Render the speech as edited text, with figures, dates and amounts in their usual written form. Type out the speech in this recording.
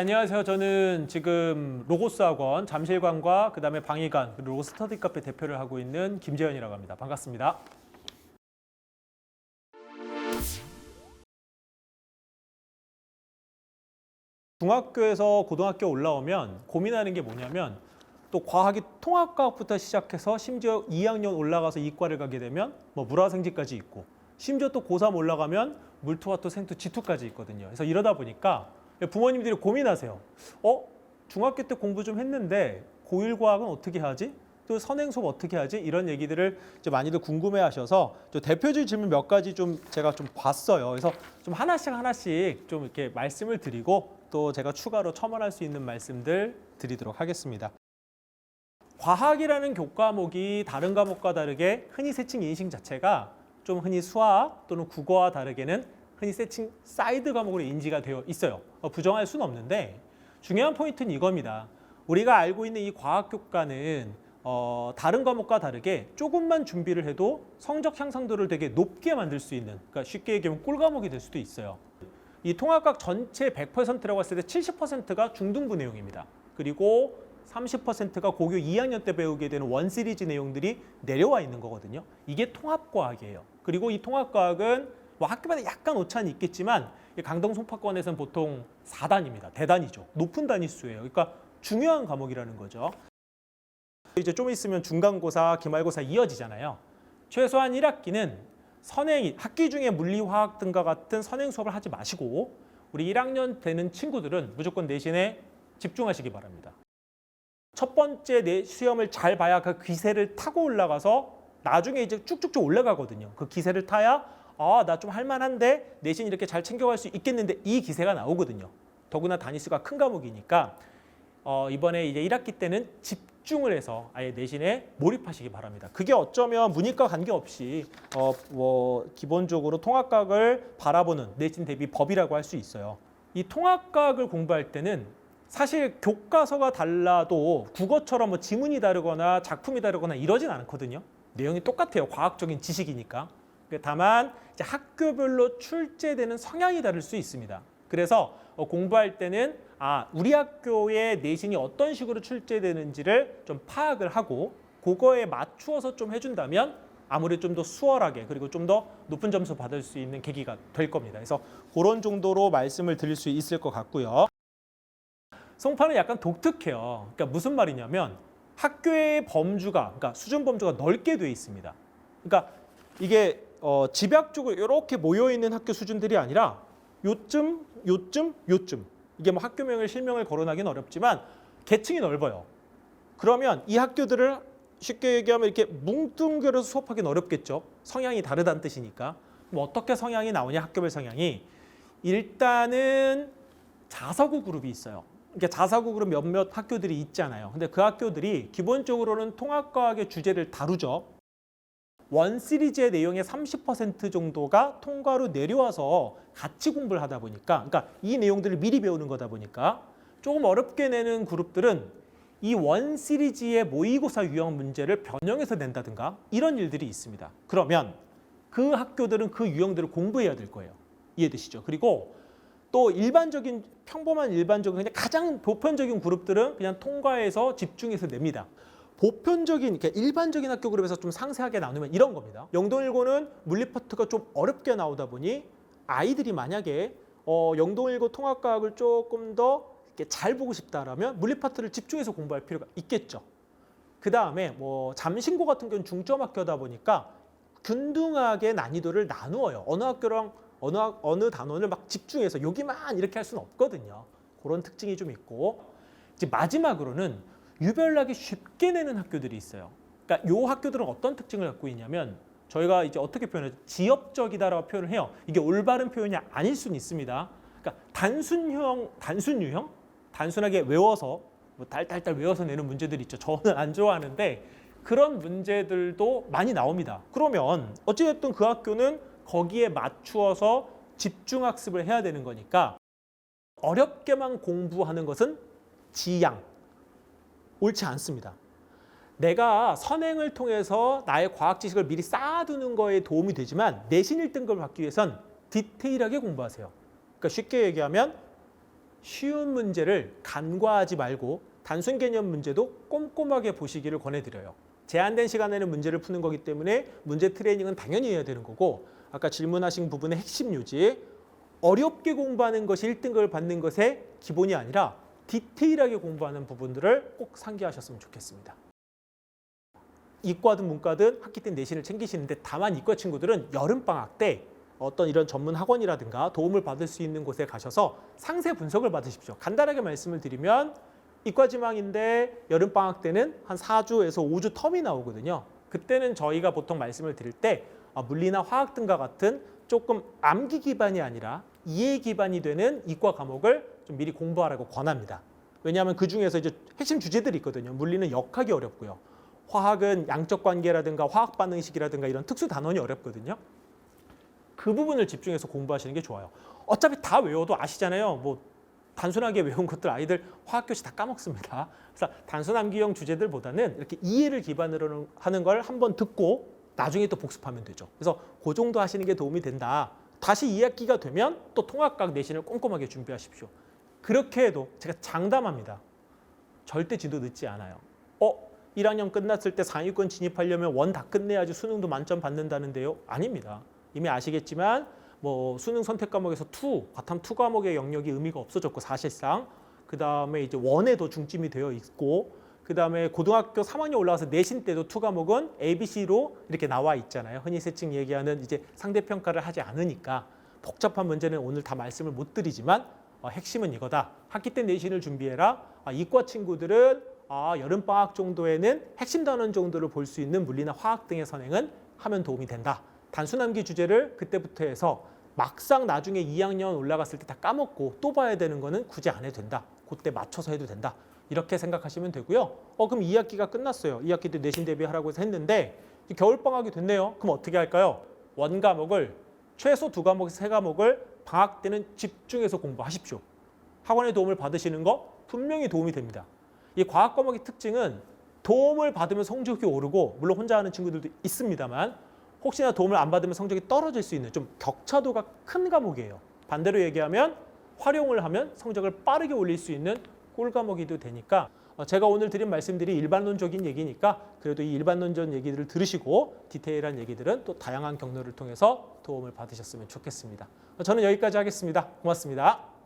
안녕하세요. 저는 지금 로고스 학원 잠실관과 그다음에 방위관 그리고 로고스 스터디 카페 대표를 하고 있는 김재현이라고 합니다. 반갑습니다. 중학교에서 고등학교 올라오면 고민하는 게 뭐냐면 또 과학이 통합과학부터 시작해서 심지어 2학년 올라가서 이과를 가게 되면 뭐 물화생지까지 있고 심지어 또 고3 올라가면 물투와투 생투 지투까지 있거든요. 그래서 이러다 보니까 부모님들이 고민하세요. 중학교 때 공부 좀 했는데 고1 과학은 어떻게 하지? 또 선행 수업 어떻게 하지? 이런 얘기들을 이제 많이들 궁금해하셔서 대표적인 질문 몇 가지 좀 제가 좀 봤어요. 그래서 좀 하나씩 좀 이렇게 말씀을 드리고 또 제가 추가로 첨언할 수 있는 말씀들 드리도록 하겠습니다. 과학이라는 교과목이 다른 과목과 다르게 흔히 세칭 인식 자체가 좀 흔히 수학 또는 국어와 다르게는 흔히 세칭 사이드 과목으로 인지가 되어 있어요. 부정할 수는 없는데 중요한 포인트는 이겁니다. 우리가 알고 있는 이 과학 교과는 다른 과목과 다르게 조금만 준비를 해도 성적 향상도를 되게 높게 만들 수 있는, 그러니까 쉽게 얘기하면 꿀과목이 될 수도 있어요. 이 통합과학 전체 100%라고 했을 때 70%가 중등부 내용입니다. 그리고 30%가 고교 2학년 때 배우게 되는 원 시리즈 내용들이 내려와 있는 거거든요. 이게 통합과학이에요. 그리고 이 통합과학은 뭐 학교마다 약간 오차는 있겠지만 강동 송파권에서는 보통 4단입니다. 대단위죠. 높은 단위수예요. 그러니까 중요한 과목이라는 거죠. 이제 좀 있으면 중간고사, 기말고사 이어지잖아요. 최소한 1학기는 선행, 학기 중에 물리, 화학 등과 같은 선행 수업을 하지 마시고 우리 1학년 되는 친구들은 무조건 내신에 집중하시기 바랍니다. 첫 번째 시험을 잘 봐야 그 기세를 타고 올라가서 나중에 이제 쭉쭉쭉 올라가거든요. 그 기세를 타야 나 좀 할만한데 내신 이렇게 잘 챙겨갈 수 있겠는데 이 기세가 나오거든요. 더구나 단위수가 큰 과목이니까 이번에 이제 1학기 때는 집중을 해서 아예 내신에 몰입하시기 바랍니다. 그게 어쩌면 문이과 관계없이 기본적으로 통합과학을 바라보는 내신 대비 법이라고 할 수 있어요. 이 통합과학을 공부할 때는 사실 교과서가 달라도 국어처럼 뭐 지문이 다르거나 작품이 다르거나 이러진 않거든요. 내용이 똑같아요. 과학적인 지식이니까. 다만 이제 학교별로 출제되는 성향이 다를 수 있습니다. 그래서 공부할 때는 우리 학교의 내신이 어떤 식으로 출제되는지를 좀 파악을 하고 그거에 맞추어서 좀 해준다면 아무래도 좀 더 수월하게 그리고 좀 더 높은 점수 받을 수 있는 계기가 될 겁니다. 그래서 그런 정도로 말씀을 드릴 수 있을 것 같고요. 송파는 약간 독특해요. 그러니까 무슨 말이냐면 학교의 범주가, 그러니까 수준 범주가 넓게 돼 있습니다. 그러니까 이게 집약적으로 이렇게 모여 있는 학교 수준들이 아니라 요쯤. 이게 뭐 학교명을 실명을 거론하기는 어렵지만 계층이 넓어요. 그러면 이 학교들을 쉽게 얘기하면 이렇게 뭉뚱그려서 수업하기는 어렵겠죠. 성향이 다르다는 뜻이니까. 뭐 어떻게 성향이 나오냐, 학교별 성향이. 일단은 자사고 그룹이 있어요. 그러니까 자사고 그룹 몇몇 학교들이 있잖아요. 근데 그 학교들이 기본적으로는 통합과학의 주제를 다루죠. 원 시리즈의 내용의 30% 정도가 통과로 내려와서 같이 공부를 하다 보니까, 그러니까 이 내용들을 미리 배우는 거다 보니까 조금 어렵게 내는 그룹들은 이 원 시리즈의 모의고사 유형 문제를 변형해서 낸다든가 이런 일들이 있습니다. 그러면 그 학교들은 그 유형들을 공부해야 될 거예요. 이해되시죠? 그리고 또 평범한 일반적인 그냥 가장 보편적인 그룹들은 그냥 통과해서 집중해서 냅니다. 보편적인, 그러니까 일반적인 학교 그룹에서 좀 상세하게 나누면 이런 겁니다. 영동1고는 물리 파트가 좀 어렵게 나오다 보니 아이들이 만약에 영동1고 통합과학을 조금 더 이렇게 잘 보고 싶다라면 물리 파트를 집중해서 공부할 필요가 있겠죠. 그 다음에 뭐 잠신고 같은 경우는 중점 학교다 보니까 균등하게 난이도를 나누어요. 어느 학교랑 어느 단원을 막 집중해서 여기만 이렇게 할 수는 없거든요. 그런 특징이 좀 있고 이제 마지막으로는 유별나게 쉽게 내는 학교들이 있어요. 그러니까 이 학교들은 어떤 특징을 갖고 있냐면 저희가 이제 어떻게 표현하죠? 지엽적이다라고 표현을 해요. 이게 올바른 표현이 아닐 수는 있습니다. 그러니까 단순 유형, 단순하게 외워서 뭐 달달달 외워서 내는 문제들이 있죠. 저는 안 좋아하는데 그런 문제들도 많이 나옵니다. 그러면 어찌됐든 그 학교는 거기에 맞추어서 집중학습을 해야 되는 거니까 어렵게만 공부하는 것은 지양, 옳지 않습니다. 내가 선행을 통해서 나의 과학 지식을 미리 쌓아두는 거에 도움이 되지만 내신 1등급을 받기 위해선 디테일하게 공부하세요. 그러니까 쉽게 얘기하면 쉬운 문제를 간과하지 말고 단순 개념 문제도 꼼꼼하게 보시기를 권해드려요. 제한된 시간에는 문제를 푸는 거기 때문에 문제 트레이닝은 당연히 해야 되는 거고, 아까 질문하신 부분의 핵심 요지, 어렵게 공부하는 것이 1등급을 받는 것의 기본이 아니라 디테일하게 공부하는 부분들을 꼭 상기하셨으면 좋겠습니다. 이과든 문과든 학기 때 내신을 챙기시는데, 다만 이과 친구들은 여름방학 때 어떤 이런 전문 학원이라든가 도움을 받을 수 있는 곳에 가셔서 상세 분석을 받으십시오. 간단하게 말씀을 드리면 이과지망인데 여름방학 때는 한 4주에서 5주 텀이 나오거든요. 그때는 저희가 보통 말씀을 드릴 때 물리나 화학 등과 같은 조금 암기 기반이 아니라 이해 기반이 되는 이과 과목을 좀 미리 공부하라고 권합니다. 왜냐하면 그 중에서 이제 핵심 주제들이 있거든요. 물리는 역학이 어렵고요. 화학은 양적 관계라든가 화학 반응식이라든가 이런 특수 단원이 어렵거든요. 그 부분을 집중해서 공부하시는 게 좋아요. 어차피 다 외워도 아시잖아요. 뭐 단순하게 외운 것들 아이들 화학교시 다 까먹습니다. 그래서 단순 암기형 주제들보다는 이렇게 이해를 기반으로 하는 걸 한번 듣고 나중에 또 복습하면 되죠. 그래서 그 정도 하시는 게 도움이 된다. 다시 2학기가 되면 또 통합각 내신을 꼼꼼하게 준비하십시오. 그렇게 해도 제가 장담합니다. 절대 진도 늦지 않아요. 1학년 끝났을 때 상위권 진입하려면 원 다 끝내야지 수능도 만점 받는다는데요. 아닙니다. 이미 아시겠지만 뭐 수능 선택 과목에서 과탐 2 과목의 영역이 의미가 없어졌고, 사실상 그다음에 이제 원에도 중점이 되어 있고, 그다음에 고등학교 3학년 올라가서 내신 때도 2 과목은 ABC로 이렇게 나와 있잖아요. 흔히 세칭 얘기하는 이제 상대 평가를 하지 않으니까 복잡한 문제는 오늘 다 말씀을 못 드리지만 핵심은 이거다. 학기 때 내신을 준비해라. 이과 친구들은 여름방학 정도에는 핵심 단원 정도를 볼 수 있는 물리나 화학 등의 선행은 하면 도움이 된다. 단순 암기 주제를 그때부터 해서 막상 나중에 2학년 올라갔을 때 다 까먹고 또 봐야 되는 거는 굳이 안 해도 된다. 그때 맞춰서 해도 된다. 이렇게 생각하시면 되고요. 그럼 2학기가 끝났어요. 2학기 때 내신 대비하라고 해서 했는데 겨울방학이 됐네요. 그럼 어떻게 할까요? 원 과목을 최소 2 과목에서 3 과목을 방학 때는 집중해서 공부하십시오. 학원의 도움을 받으시는 거 분명히 도움이 됩니다. 이 과학 과목의 특징은 도움을 받으면 성적이 오르고, 물론 혼자 하는 친구들도 있습니다만 혹시나 도움을 안 받으면 성적이 떨어질 수 있는 좀 격차도가 큰 과목이에요. 반대로 얘기하면 활용을 하면 성적을 빠르게 올릴 수 있는 꿀 과목이도 되니까, 제가 오늘 드린 말씀들이 일반론적인 얘기니까 그래도 이 일반론적 얘기들을 들으시고 디테일한 얘기들은 또 다양한 경로를 통해서 도움을 받으셨으면 좋겠습니다. 저는 여기까지 하겠습니다. 고맙습니다.